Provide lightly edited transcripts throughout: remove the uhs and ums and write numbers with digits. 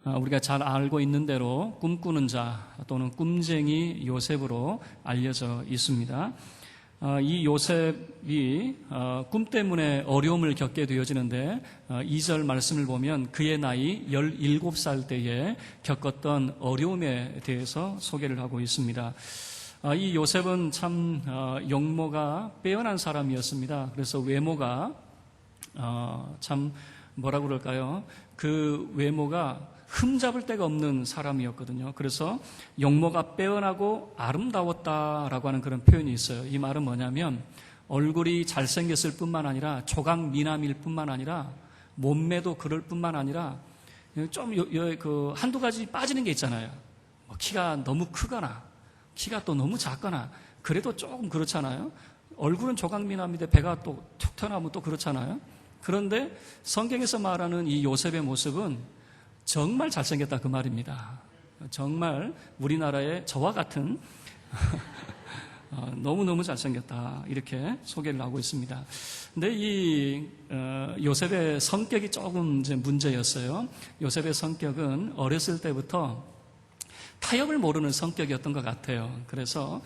우리가 잘 알고 있는 대로 꿈꾸는 자 또는 꿈쟁이 요셉으로 알려져 있습니다. 이 요셉이 꿈 때문에 어려움을 겪게 되어지는데 2절 말씀을 보면 그의 나이 17살 때에 겪었던 어려움에 대해서 소개를 하고 있습니다. 이 요셉은 참 용모가 빼어난 사람이었습니다. 그래서 외모가 참 뭐라고 그럴까요? 그 외모가 흠잡을 데가 없는 사람이었거든요. 그래서 용모가 빼어나고 아름다웠다라고 하는 그런 표현이 있어요. 이 말은 뭐냐면 얼굴이 잘생겼을 뿐만 아니라 조각 미남일 뿐만 아니라 몸매도 그럴 뿐만 아니라 좀 한두 가지 빠지는 게 있잖아요. 키가 너무 크거나 키가 또 너무 작거나 그래도 조금 그렇잖아요. 얼굴은 조각 미남인데 배가 또 툭 튀어나오면 또 그렇잖아요. 그런데 성경에서 말하는 이 요셉의 모습은 정말 잘생겼다 그 말입니다. 정말 우리나라의 저와 같은 너무너무 잘생겼다 이렇게 소개를 하고 있습니다. 근데 이 요셉의 성격이 조금 이제 문제였어요. 요셉의 성격은 어렸을 때부터 타협을 모르는 성격이었던 것 같아요. 그래서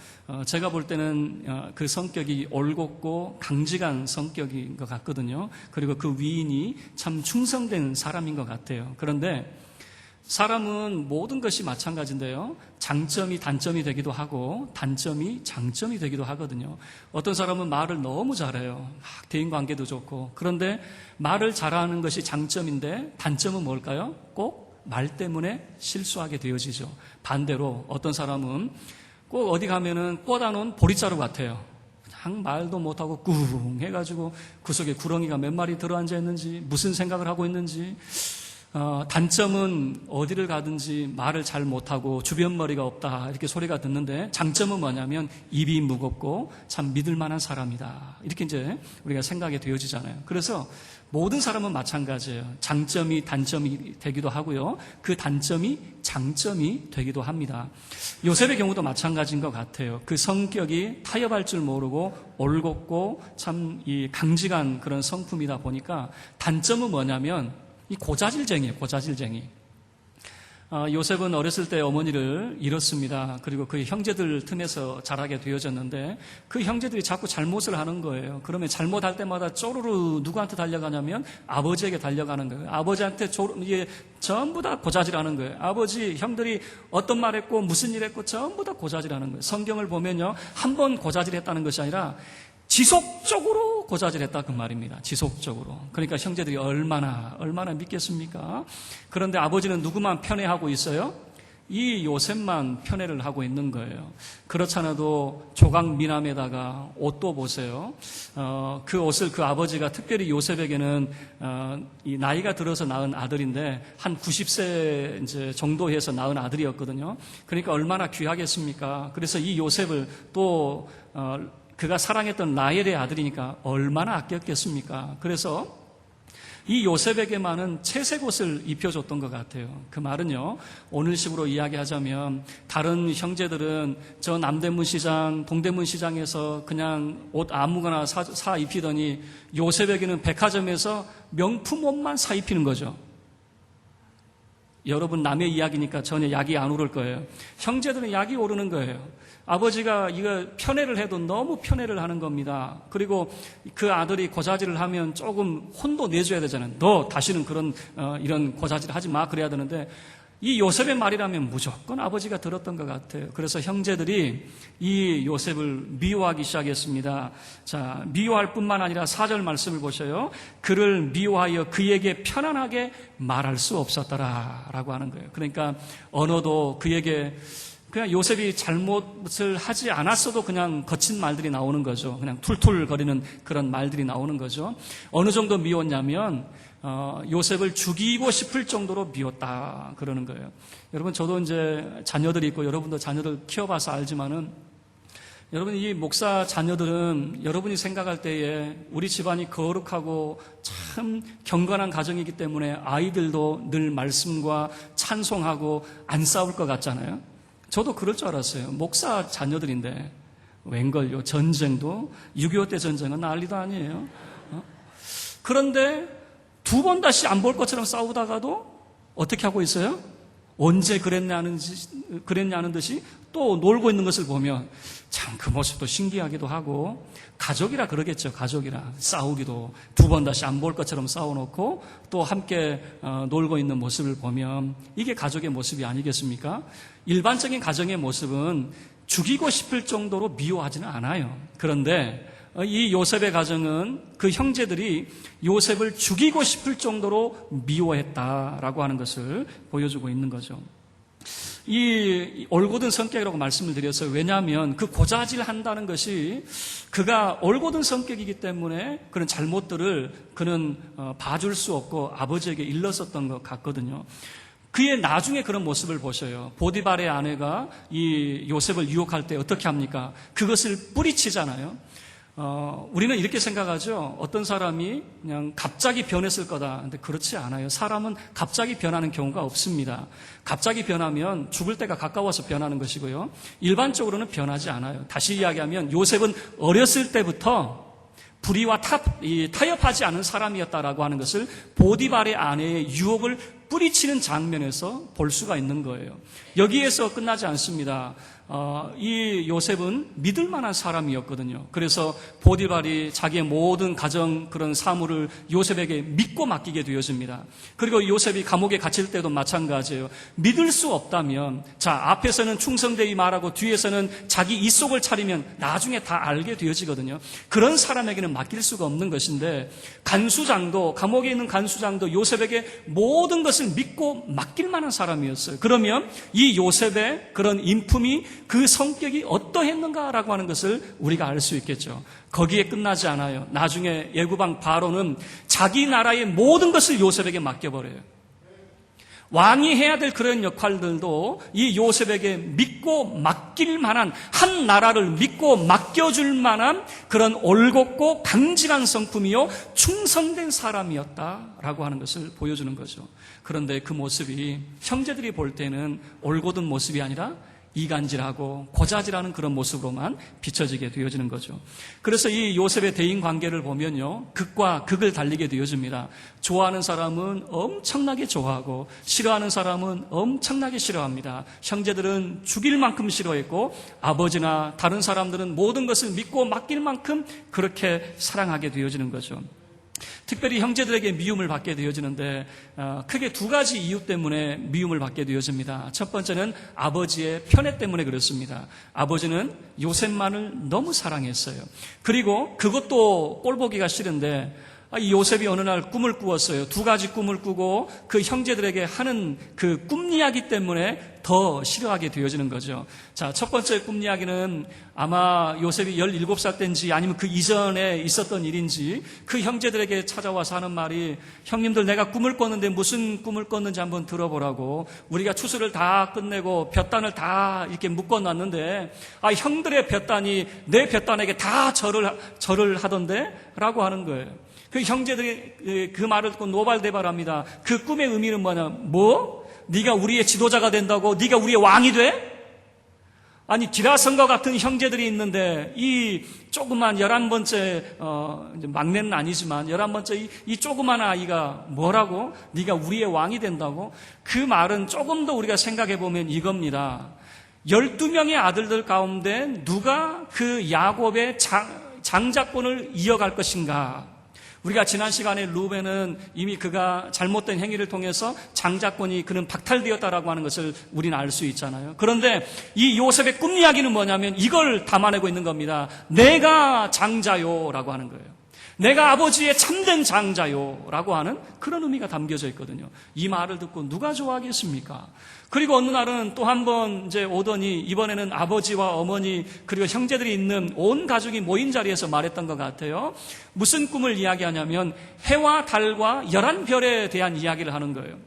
제가 볼 때는 그 성격이 올곧고 강직한 성격인 것 같거든요. 그리고 그 위인이 참 충성된 사람인 것 같아요. 그런데 사람은 모든 것이 마찬가지인데요. 장점이 단점이 되기도 하고 단점이 장점이 되기도 하거든요. 어떤 사람은 말을 너무 잘해요. 막 대인관계도 좋고. 그런데 말을 잘하는 것이 장점인데 단점은 뭘까요? 꼭 말 때문에 실수하게 되어지죠. 반대로 어떤 사람은 꼭 어디 가면은 꽂아놓은 보리자루 같아요. 그냥 말도 못하고 꿍 해가지고 그 속에 구렁이가 몇 마리 들어앉아 있는지 무슨 생각을 하고 있는지 단점은 어디를 가든지 말을 잘 못하고 주변머리가 없다 이렇게 소리가 듣는데 장점은 뭐냐면 입이 무겁고 참 믿을 만한 사람이다 이렇게 이제 우리가 생각이 되어지잖아요. 그래서 모든 사람은 마찬가지예요. 장점이 단점이 되기도 하고요. 그 단점이 장점이 되기도 합니다. 요셉의 경우도 마찬가지인 것 같아요. 그 성격이 타협할 줄 모르고 올곧고 참 이 강직한 그런 성품이다 보니까 단점은 뭐냐면 이 고자질쟁이에요. 고자질쟁이. 요셉은 어렸을 때 어머니를 잃었습니다. 그리고 그 형제들 틈에서 자라게 되어졌는데 그 형제들이 자꾸 잘못을 하는 거예요. 그러면 잘못할 때마다 쪼르르 누구한테 달려가냐면 아버지에게 달려가는 거예요. 아버지한테 이게 전부 다 고자질하는 거예요. 아버지, 형들이 어떤 말 했고 무슨 일 했고 전부 다 고자질하는 거예요. 성경을 보면요. 한 번 고자질했다는 것이 아니라 지속적으로 고자질했다 그 말입니다. 지속적으로. 그러니까 형제들이 얼마나 믿겠습니까? 그런데 아버지는 누구만 편애하고 있어요? 이 요셉만 편애를 하고 있는 거예요. 그렇잖아도 조각 미남에다가 옷도 보세요. 그 옷을 그 아버지가 특별히 요셉에게는 이 나이가 들어서 낳은 아들인데 한 90세 이제 정도 해서 낳은 아들이었거든요. 그러니까 얼마나 귀하겠습니까? 그래서 이 요셉을 또 그가 사랑했던 라헬의 아들이니까 얼마나 아꼈겠습니까? 그래서 이 요셉에게만은 채색 옷을 입혀줬던 것 같아요. 그 말은요, 오늘식으로 이야기하자면 다른 형제들은 저 남대문 시장, 동대문 시장에서 그냥 옷 아무거나 사 입히더니 요셉에게는 백화점에서 명품 옷만 사 입히는 거죠. 여러분 남의 이야기니까 전혀 약이 안 오를 거예요. 형제들은 약이 오르는 거예요. 아버지가 이거 편애를 해도 너무 편애를 하는 겁니다. 그리고 그 아들이 고자질을 하면 조금 혼도 내줘야 되잖아요. 너 다시는 그런 이런 고자질 하지 마 그래야 되는데 이 요셉의 말이라면 무조건 아버지가 들었던 것 같아요. 그래서 형제들이 이 요셉을 미워하기 시작했습니다. 자, 미워할 뿐만 아니라 4절 말씀을 보셔요. 그를 미워하여 그에게 편안하게 말할 수 없었더라라고 하는 거예요. 그러니까 언어도 그에게 그냥 요셉이 잘못을 하지 않았어도 그냥 거친 말들이 나오는 거죠. 그냥 툴툴거리는 그런 말들이 나오는 거죠. 어느 정도 미웠냐면 요셉을 죽이고 싶을 정도로 미웠다 그러는 거예요. 여러분 저도 이제 자녀들이 있고 여러분도 자녀들 키워봐서 알지만은 여러분 이 목사 자녀들은 여러분이 생각할 때에 우리 집안이 거룩하고 참 경건한 가정이기 때문에 아이들도 늘 말씀과 찬송하고 안 싸울 것 같잖아요. 저도 그럴 줄 알았어요. 목사 자녀들인데 웬걸요. 전쟁도 6.25 때 전쟁은 난리도 아니에요. 그런데 두 번 다시 안 볼 것처럼 싸우다가도 어떻게 하고 있어요? 언제 그랬냐는 듯이 또 놀고 있는 것을 보면 참 그 모습도 신기하기도 하고, 가족이라 그러겠죠. 가족이라 싸우기도 두 번 다시 안 볼 것처럼 싸워놓고 또 함께 놀고 있는 모습을 보면 이게 가족의 모습이 아니겠습니까? 일반적인 가정의 모습은 죽이고 싶을 정도로 미워하지는 않아요. 그런데 이 요셉의 가정은 그 형제들이 요셉을 죽이고 싶을 정도로 미워했다라고 하는 것을 보여주고 있는 거죠. 이 올곧은 성격이라고 말씀을 드렸어요. 왜냐하면 그 고자질 한다는 것이 그가 올곧은 성격이기 때문에 그런 잘못들을 그는 봐줄 수 없고 아버지에게 일렀었던 것 같거든요. 그의 나중에 그런 모습을 보셔요. 보디발의 아내가 이 요셉을 유혹할 때 어떻게 합니까? 그것을 뿌리치잖아요. 우리는 이렇게 생각하죠. 어떤 사람이 그냥 갑자기 변했을 거다. 근데 그렇지 않아요. 사람은 갑자기 변하는 경우가 없습니다. 갑자기 변하면 죽을 때가 가까워서 변하는 것이고요. 일반적으로는 변하지 않아요. 다시 이야기하면 요셉은 어렸을 때부터 불의와 타협하지 않은 사람이었다라고 하는 것을 보디발의 아내의 유혹을 뿌리치는 장면에서 볼 수가 있는 거예요. 여기에서 끝나지 않습니다. 이 요셉은 믿을 만한 사람이었거든요. 그래서 보디발이 자기의 모든 가정 그런 사물을 요셉에게 믿고 맡기게 되어집니다. 그리고 요셉이 감옥에 갇힐 때도 마찬가지예요. 믿을 수 없다면, 앞에서는 충성되이 말하고 뒤에서는 자기 입속을 차리면 나중에 다 알게 되어지거든요. 그런 사람에게는 맡길 수가 없는 것인데, 감옥에 있는 간수장도 요셉에게 모든 것을 믿고 맡길 만한 사람이었어요. 그러면 이 요셉의 그런 인품이, 그 성격이 어떠했는가라고 하는 것을 우리가 알 수 있겠죠. 거기에 끝나지 않아요. 나중에 애굽왕 바로는 자기 나라의 모든 것을 요셉에게 맡겨버려요. 왕이 해야 될 그런 역할들도 이 요셉에게 믿고 맡길 만한, 한 나라를 믿고 맡겨줄 만한 그런 올곧고 강직한 성품이요 충성된 사람이었다라고 하는 것을 보여주는 거죠. 그런데 그 모습이 형제들이 볼 때는 올곧은 모습이 아니라 이간질하고 고자질하는 그런 모습으로만 비춰지게 되어지는 거죠. 그래서 이 요셉의 대인 관계를 보면요, 극과 극을 달리게 되어집니다. 좋아하는 사람은 엄청나게 좋아하고 싫어하는 사람은 엄청나게 싫어합니다. 형제들은 죽일 만큼 싫어했고 아버지나 다른 사람들은 모든 것을 믿고 맡길 만큼 그렇게 사랑하게 되어지는 거죠. 특별히 형제들에게 미움을 받게 되어지는데 크게 두 가지 이유 때문에 미움을 받게 되어집니다. 첫 번째는 아버지의 편애 때문에 그렇습니다. 아버지는 요셉만을 너무 사랑했어요. 그리고 그것도 꼴보기가 싫은데 이 요셉이 어느 날 꿈을 꾸었어요. 두 가지 꿈을 꾸고 그 형제들에게 하는 그 꿈 이야기 때문에 더 싫어하게 되어지는 거죠. 첫 번째 꿈 이야기는 아마 요셉이 17살 때인지 아니면 그 이전에 있었던 일인지 그 형제들에게 찾아와서 하는 말이, 형님들 내가 꿈을 꿨는데 무슨 꿈을 꿨는지 한번 들어보라고. 우리가 추수를 다 끝내고 볕단을 다 이렇게 묶어놨는데 형들의 볕단이 내 볕단에게 다 절을 하던데 라고 하는 거예요. 그 형제들이 그 말을 듣고 노발대발합니다. 그 꿈의 의미는 뭐냐? 네가 우리의 지도자가 된다고? 네가 우리의 왕이 돼? 아니, 디라성과 같은 형제들이 있는데 이 조그만 11번째 막내는 아니지만 11번째 이 조그만 아이가 뭐라고? 네가 우리의 왕이 된다고? 그 말은 조금 더 우리가 생각해 보면 이겁니다. 12명의 아들들 가운데 누가 그 야곱의 장자권을 이어갈 것인가? 우리가 지난 시간에 루벤은 이미 그가 잘못된 행위를 통해서 장자권이 그는 박탈되었다라고 하는 것을 우리는 알 수 있잖아요. 그런데 이 요셉의 꿈 이야기는 뭐냐면 이걸 담아내고 있는 겁니다. 내가 장자요라고 하는 거예요. 내가 아버지의 참된 장자요라고 하는 그런 의미가 담겨져 있거든요. 이 말을 듣고 누가 좋아하겠습니까? 그리고 어느 날은 또 한 번 이제 오더니 이번에는 아버지와 어머니 그리고 형제들이 있는 온 가족이 모인 자리에서 말했던 것 같아요. 무슨 꿈을 이야기하냐면 해와 달과 11별에 대한 이야기를 하는 거예요.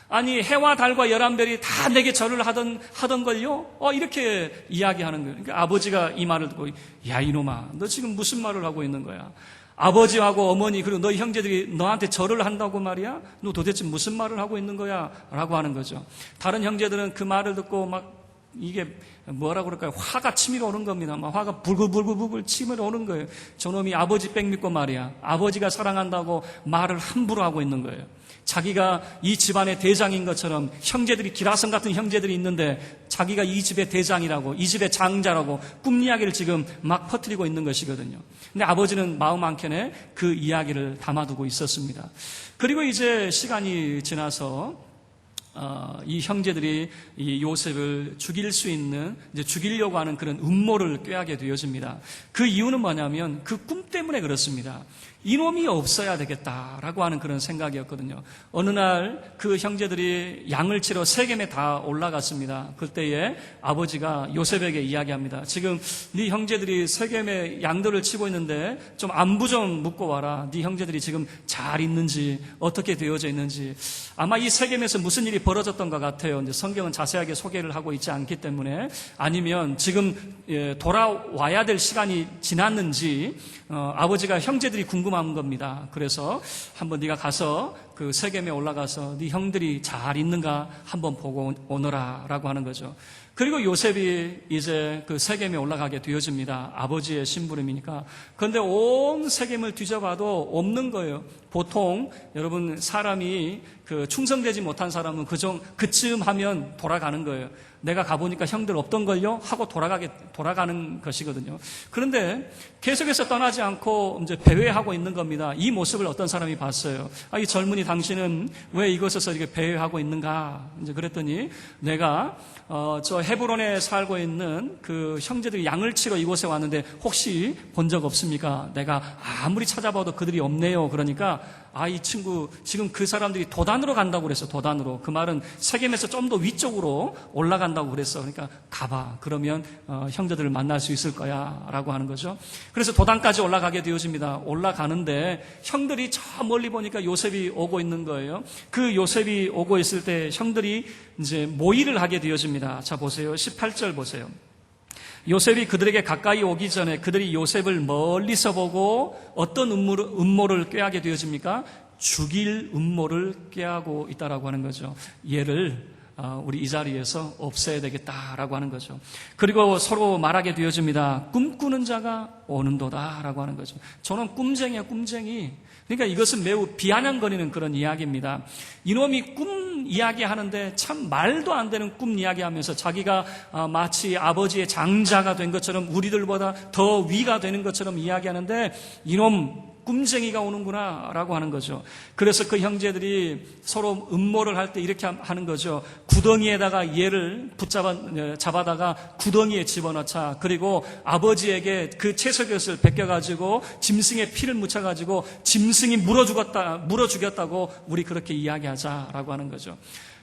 아니, 해와 달과 11별이 다 내게 절을 하던 걸요? 이렇게 이야기하는 거예요. 그러니까 아버지가 이 말을 듣고, 야 이놈아, 너 지금 무슨 말을 하고 있는 거야? 아버지하고 어머니 그리고 너희 형제들이 너한테 절을 한다고 말이야? 너 도대체 무슨 말을 하고 있는 거야? 라고 하는 거죠. 다른 형제들은 그 말을 듣고 막 이게 뭐라고 그럴까요? 화가 치밀어 오는 겁니다. 막 화가 불글불글 치밀어 오는 거예요. 저놈이 아버지 백 믿고 말이야. 아버지가 사랑한다고 말을 함부로 하고 있는 거예요. 자기가 이 집안의 대장인 것처럼 형제들이 기라성 같은 형제들이 있는데 자기가 이 집의 대장이라고 이 집의 장자라고 꿈 이야기를 지금 막 퍼뜨리고 있는 것이거든요. 근데 아버지는 마음 한켠에 그 이야기를 담아두고 있었습니다. 그리고 이제 시간이 지나서 이 형제들이 이 요셉을 죽일 수 있는, 이제 죽이려고 하는 그런 음모를 꾀하게 되어집니다. 그 이유는 뭐냐면 그 꿈 때문에 그렇습니다. 이놈이 없어야 되겠다라고 하는 그런 생각이었거든요. 어느 날 그 형제들이 양을 치러 세겜에 다 올라갔습니다. 그때에 아버지가 요셉에게 이야기합니다. 지금 네 형제들이 세겜에 양들을 치고 있는데 좀 안부 좀 묻고 와라. 네 형제들이 지금 잘 있는지 어떻게 되어져 있는지. 아마 이 세겜에서 무슨 일이 벌어졌던 것 같아요. 이제 성경은 자세하게 소개를 하고 있지 않기 때문에, 아니면 지금 돌아와야 될 시간이 지났는지 아버지가 형제들이 궁금한 겁니다. 그래서 한번 네가 가서 그 세겜에 올라가서 네 형들이 잘 있는가 한번 보고 오너라라고 하는 거죠. 그리고 요셉이 이제 그 세겜에 올라가게 되어집니다. 아버지의 심부름이니까. 그런데 온 세겜을 뒤져봐도 없는 거예요. 보통 여러분 사람이 그 충성되지 못한 사람은 그쯤 하면 돌아가는 거예요. 내가 가보니까 형들 없던걸요? 하고 돌아가는 것이거든요. 그런데 계속해서 떠나지 않고 이제 배회하고 있는 겁니다. 이 모습을 어떤 사람이 봤어요. 이 젊은이 당신은 왜 이곳에서 이렇게 배회하고 있는가? 이제 그랬더니 내가 저 헤브론에 살고 있는 그 형제들이 양을 치러 이곳에 왔는데 혹시 본 적 없습니까? 내가 아무리 찾아봐도 그들이 없네요. 그러니까 이 친구 지금 그 사람들이 도단으로 간다고 그랬어. 도단으로. 그 말은 세겜에서 좀 더 위쪽으로 올라간다고 그랬어. 그러니까 가봐. 그러면 형제들을 만날 수 있을 거야 라고 하는 거죠. 그래서 도단까지 올라가게 되어집니다. 올라가는데 형들이 저 멀리 보니까 요셉이 오고 있는 거예요. 그 요셉이 오고 있을 때 형들이 이제 모의를 하게 되어집니다. 자 보세요. 18절 보세요. 요셉이 그들에게 가까이 오기 전에 그들이 요셉을 멀리서 보고 어떤 음모를 꾀하게 되어집니까? 죽일 음모를 꾀하고 있다라고 하는 거죠. 얘를 우리 이 자리에서 없애야 되겠다라고 하는 거죠. 그리고 서로 말하게 되어집니다. 꿈꾸는 자가 오는도다라고 하는 거죠. 저는 꿈쟁이야, 꿈쟁이. 그러니까 이것은 매우 비아냥거리는 그런 이야기입니다. 이놈이 꿈 이야기하는데 참 말도 안 되는 꿈 이야기하면서 자기가 마치 아버지의 장자가 된 것처럼 우리들보다 더 위가 되는 것처럼 이야기하는데 이놈 꿈쟁이가 오는구나 라고 하는 거죠. 그래서 그 형제들이 서로 음모를 할 때 이렇게 하는 거죠. 구덩이에다가 얘를 잡아다가 구덩이에 집어넣자. 그리고 아버지에게 그 채석옷을 벗겨가지고 짐승의 피를 묻혀가지고 짐승이 물어 죽였다고 우리 그렇게 이야기하자라고 하는 거죠.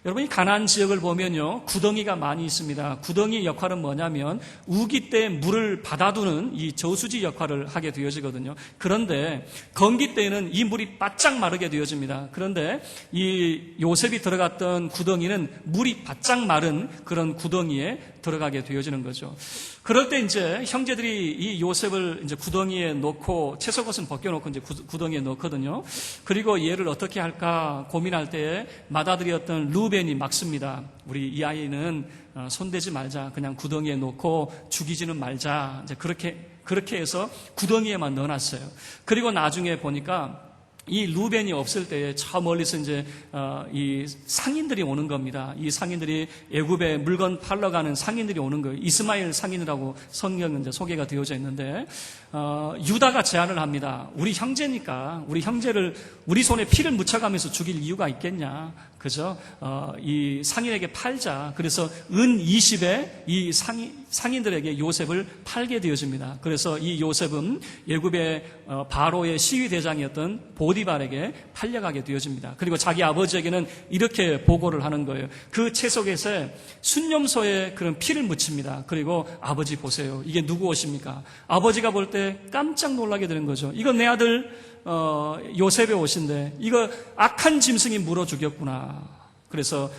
여러분, 이 가나안 지역을 보면요, 구덩이가 많이 있습니다. 구덩이의 역할은 뭐냐면 우기 때 물을 받아두는 이 저수지 역할을 하게 되어지거든요. 그런데 건기 때에는 이 물이 바짝 마르게 되어집니다. 그런데 이 요셉이 들어갔던 구덩이는 물이 바짝 마른 그런 구덩이에 들어가게 되어지는 거죠. 그럴 때 이제 형제들이 이 요셉을 이제 구덩이에 넣고 채석옷은 벗겨놓고 이제 구덩이에 넣거든요. 그리고 얘를 어떻게 할까 고민할 때에 맏아들이었던 루벤이 막습니다. 우리 이 아이는 손대지 말자. 그냥 구덩이에 넣고 죽이지는 말자. 이제 그렇게 해서 구덩이에만 넣어놨어요. 그리고 나중에 보니까 이 루벤이 없을 때에 저 멀리서 이제 이 상인들이 오는 겁니다. 이 상인들이 애굽에 물건 팔러 가는 상인들이 오는 거예요. 이스마엘 상인이라고 성경은 이제 소개가 되어져 있는데 유다가 제안을 합니다. 우리 형제니까 우리 형제를 우리 손에 피를 묻혀가면서 죽일 이유가 있겠냐? 그죠? 이 상인에게 팔자. 그래서 은 20에 이 상인들에게 요셉을 팔게 되어집니다. 그래서 이 요셉은 애굽의 바로의 시위 대장이었던 보디발에게 팔려가게 되어집니다. 그리고 자기 아버지에게는 이렇게 보고를 하는 거예요. 그 채석에 순념소에 그런 피를 묻힙니다. 그리고 아버지 보세요. 이게 누구 옷입니까? 아버지가 볼 때 깜짝 놀라게 되는 거죠. 이거 내 아들 요셉의 옷인데 이거 악한 짐승이 물어 죽였구나. 그래서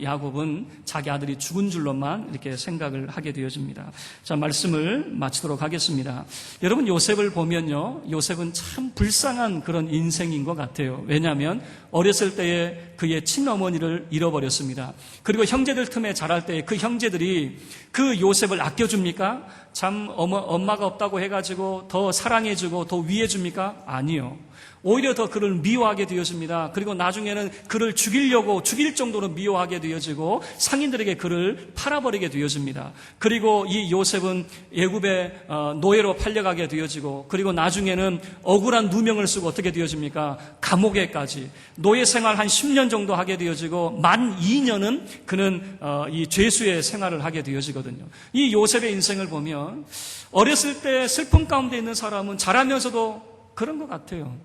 야곱은 자기 아들이 죽은 줄로만 이렇게 생각을 하게 되어집니다. 자, 말씀을 마치도록 하겠습니다. 여러분, 요셉을 보면요, 요셉은 참 불쌍한 그런 인생인 것 같아요. 왜냐하면 어렸을 때에 그의 친어머니를 잃어버렸습니다. 그리고 형제들 틈에 자랄 때 그 형제들이 그 요셉을 아껴줍니까? 참 엄마가 없다고 해가지고 더 사랑해주고 더 위해줍니까? 아니요. 오히려 더 그를 미워하게 되어집니다. 그리고 나중에는 그를 죽일 정도로 미워하게 되어지고 상인들에게 그를 팔아버리게 되어집니다. 그리고 이 요셉은 애굽의 노예로 팔려가게 되어지고, 그리고 나중에는 억울한 누명을 쓰고 어떻게 되어집니까? 감옥에까지 노예 생활 한 10년 정도 하게 되어지고 만 2년은 그는 이 죄수의 생활을 하게 되어지거든요. 이 요셉의 인생을 보면 어렸을 때 슬픔 가운데 있는 사람은 자라면서도 그런 것 같아요.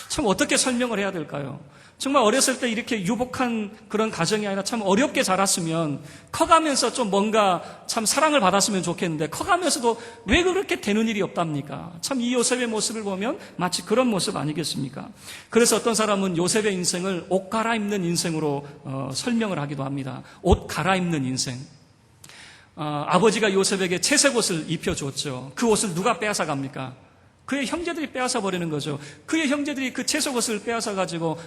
참 어떻게 설명을 해야 될까요? 정말 어렸을 때 이렇게 유복한 그런 가정이 아니라 참 어렵게 자랐으면 커가면서 좀 뭔가 참 사랑을 받았으면 좋겠는데 커가면서도 왜 그렇게 되는 일이 없답니까? 참 이 요셉의 모습을 보면 마치 그런 모습 아니겠습니까? 그래서 어떤 사람은 요셉의 인생을 옷 갈아입는 인생으로 설명을 하기도 합니다. 옷 갈아입는 인생. 아버지가 요셉에게 채색 옷을 입혀줬죠. 그 옷을 누가 빼앗아 갑니까? 그의 형제들이 빼앗아 버리는 거죠. 그의 형제들이 그 채색 옷을 빼앗아 가지고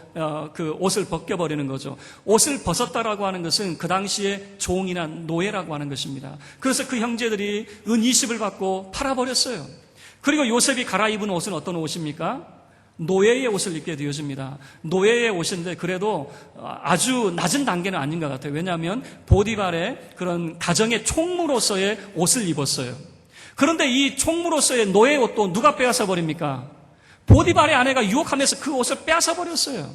그 옷을 벗겨버리는 거죠. 옷을 벗었다라고 하는 것은 그 당시에 종이나 노예라고 하는 것입니다. 그래서 그 형제들이 은 20을 받고 팔아버렸어요. 그리고 요셉이 갈아입은 옷은 어떤 옷입니까? 노예의 옷을 입게 되어집니다. 노예의 옷인데 그래도 아주 낮은 단계는 아닌 것 같아요. 왜냐하면 보디발의 그런 가정의 총무로서의 옷을 입었어요. 그런데 이 총무로서의 노예 옷도 누가 빼앗아 버립니까? 보디발의 아내가 유혹하면서 그 옷을 빼앗아 버렸어요.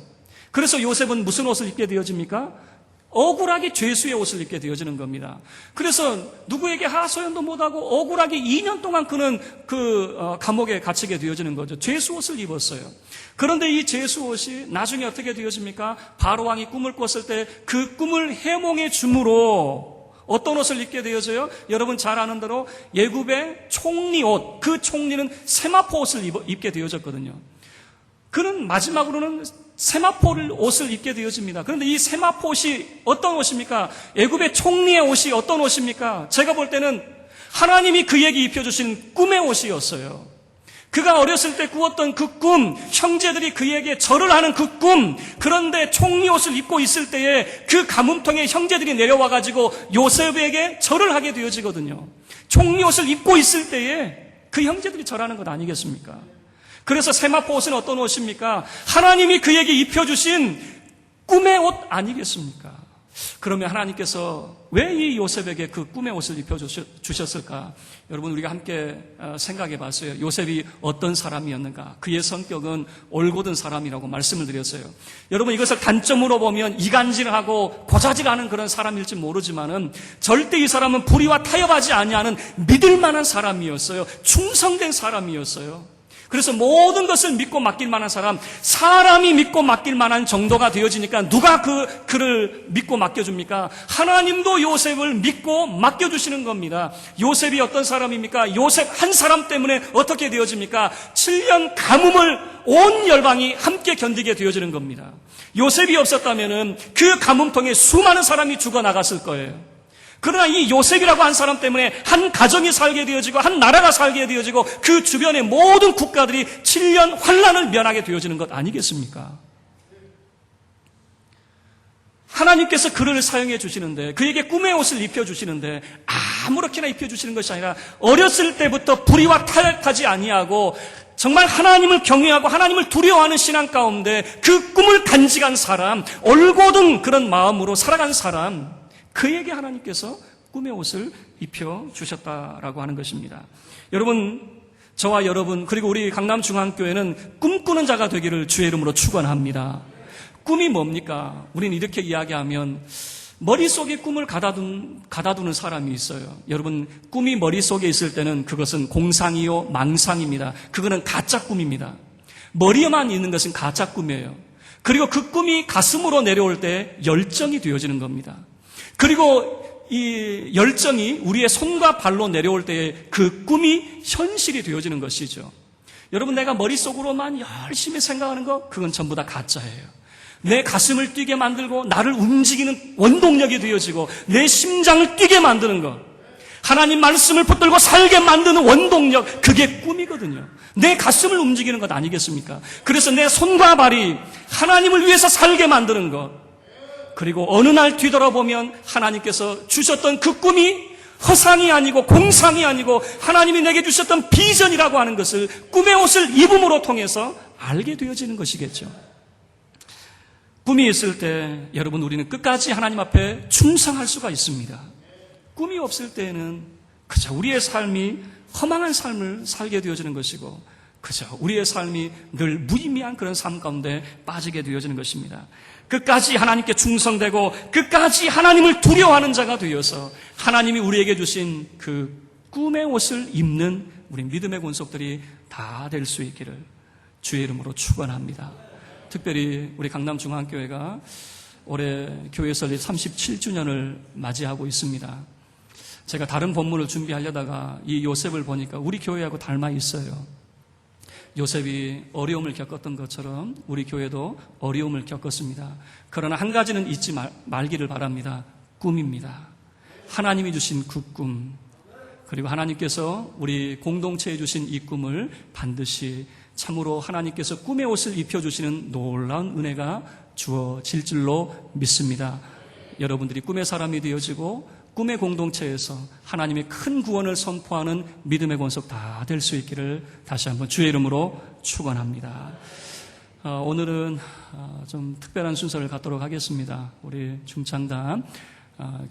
그래서 요셉은 무슨 옷을 입게 되어집니까? 억울하게 죄수의 옷을 입게 되어지는 겁니다. 그래서 누구에게 하소연도 못하고 억울하게 2년 동안 그는 감옥에 갇히게 되어지는 거죠. 죄수 옷을 입었어요. 그런데 이 죄수 옷이 나중에 어떻게 되어집니까? 바로왕이 꿈을 꿨을 때 그 꿈을 해몽해 줌으로 어떤 옷을 입게 되어져요? 여러분 잘 아는 대로 애굽의 총리 옷, 그 총리는 세마포 옷을 입게 되어졌거든요. 그는 마지막으로는 세마포 옷을 입게 되어집니다. 그런데 이 세마포 옷이 어떤 옷입니까? 애굽의 총리의 옷이 어떤 옷입니까? 제가 볼 때는 하나님이 그에게 입혀주신 꿈의 옷이었어요. 그가 어렸을 때 꾸었던 그 꿈, 형제들이 그에게 절을 하는 그 꿈, 그런데 총리 옷을 입고 있을 때에 그 가뭄통에 형제들이 내려와가지고 요셉에게 절을 하게 되어지거든요. 총리 옷을 입고 있을 때에 그 형제들이 절하는 것 아니겠습니까? 그래서 세마포 옷은 어떤 옷입니까? 하나님이 그에게 입혀주신 꿈의 옷 아니겠습니까? 그러면 하나님께서 왜 이 요셉에게 그 꿈의 옷을 입혀주셨을까? 여러분 우리가 함께 생각해 봤어요. 요셉이 어떤 사람이었는가? 그의 성격은 올곧은 사람이라고 말씀을 드렸어요. 여러분 이것을 단점으로 보면 이간질하고 고자질하는 그런 사람일지 모르지만은 절대 이 사람은 불의와 타협하지 아니하는 믿을 만한 사람이었어요. 충성된 사람이었어요. 그래서 모든 것을 믿고 맡길 만한 사람이 믿고 맡길 만한 정도가 되어지니까 누가 그를 믿고 맡겨줍니까? 하나님도 요셉을 믿고 맡겨주시는 겁니다. 요셉이 어떤 사람입니까? 요셉 한 사람 때문에 어떻게 되어집니까? 7년 가뭄을 온 열방이 함께 견디게 되어지는 겁니다. 요셉이 없었다면은 그 가뭄통에 수많은 사람이 죽어나갔을 거예요. 그러나 이 요셉이라고 한 사람 때문에 한 가정이 살게 되어지고 한 나라가 살게 되어지고 그 주변의 모든 국가들이 7년 환란을 면하게 되어지는 것 아니겠습니까? 하나님께서 그를 사용해 주시는데 그에게 꿈의 옷을 입혀주시는데 아무렇게나 입혀주시는 것이 아니라 어렸을 때부터 불의와 타협하지 아니하고 정말 하나님을 경외하고 하나님을 두려워하는 신앙 가운데 그 꿈을 간직한 사람, 올곧은 그런 마음으로 살아간 사람, 그에게 하나님께서 꿈의 옷을 입혀주셨다라고 하는 것입니다. 여러분, 저와 여러분 그리고 우리 강남중앙교회는 꿈꾸는 자가 되기를 주의 이름으로 축원합니다. 꿈이 뭡니까? 우리는 이렇게 이야기하면 머릿속에 꿈을 가다두는 사람이 있어요. 여러분 꿈이 머릿속에 있을 때는 그것은 공상이요 망상입니다. 그거는 가짜 꿈입니다. 머리에만 있는 것은 가짜 꿈이에요. 그리고 그 꿈이 가슴으로 내려올 때 열정이 되어지는 겁니다. 그리고 이 열정이 우리의 손과 발로 내려올 때에 그 꿈이 현실이 되어지는 것이죠. 여러분 내가 머릿속으로만 열심히 생각하는 거 그건 전부 다 가짜예요. 내 가슴을 뛰게 만들고 나를 움직이는 원동력이 되어지고 내 심장을 뛰게 만드는 것, 하나님 말씀을 붙들고 살게 만드는 원동력, 그게 꿈이거든요. 내 가슴을 움직이는 것 아니겠습니까? 그래서 내 손과 발이 하나님을 위해서 살게 만드는 것, 그리고 어느 날 뒤돌아보면 하나님께서 주셨던 그 꿈이 허상이 아니고 공상이 아니고 하나님이 내게 주셨던 비전이라고 하는 것을 꿈의 옷을 입음으로 통해서 알게 되어지는 것이겠죠. 꿈이 있을 때 여러분, 우리는 끝까지 하나님 앞에 충성할 수가 있습니다. 꿈이 없을 때에는 그저 우리의 삶이 허망한 삶을 살게 되어지는 것이고, 그저 우리의 삶이 늘 무의미한 그런 삶 가운데 빠지게 되어지는 것입니다. 끝까지 하나님께 충성되고 끝까지 하나님을 두려워하는 자가 되어서 하나님이 우리에게 주신 그 꿈의 옷을 입는 우리 믿음의 권속들이 다 될 수 있기를 주의 이름으로 축원합니다. 특별히 우리 강남중앙교회가 올해 교회 설립 37주년을 맞이하고 있습니다. 제가 다른 본문을 준비하려다가 이 요셉을 보니까 우리 교회하고 닮아 있어요. 요셉이 어려움을 겪었던 것처럼 우리 교회도 어려움을 겪었습니다. 그러나 한 가지는 잊지 말기를 바랍니다. 꿈입니다. 하나님이 주신 그 꿈, 그리고 하나님께서 우리 공동체에 주신 이 꿈을 반드시 참으로 하나님께서 꿈의 옷을 입혀주시는 놀라운 은혜가 주어질 줄로 믿습니다. 여러분들이 꿈의 사람이 되어지고 꿈의 공동체에서 하나님의 큰 구원을 선포하는 믿음의 권속 다 될 수 있기를 다시 한번 주의 이름으로 축원합니다. 오늘은 좀 특별한 순서를 갖도록 하겠습니다. 우리 중창단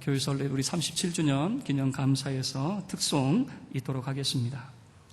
교회 설립 우리 37주년 기념 감사에서 특송 있도록 하겠습니다.